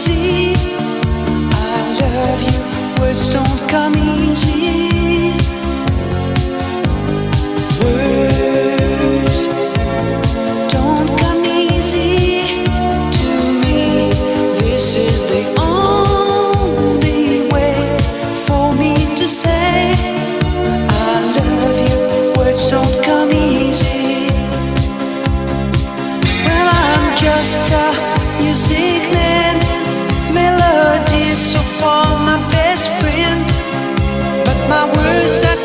easy. I love you, words don't come easy. Words don't come easy to me. This is the only way for me to say I love you. Words don't come easy. Well, I'm just a music man. Melody is so far my best friend, but my words are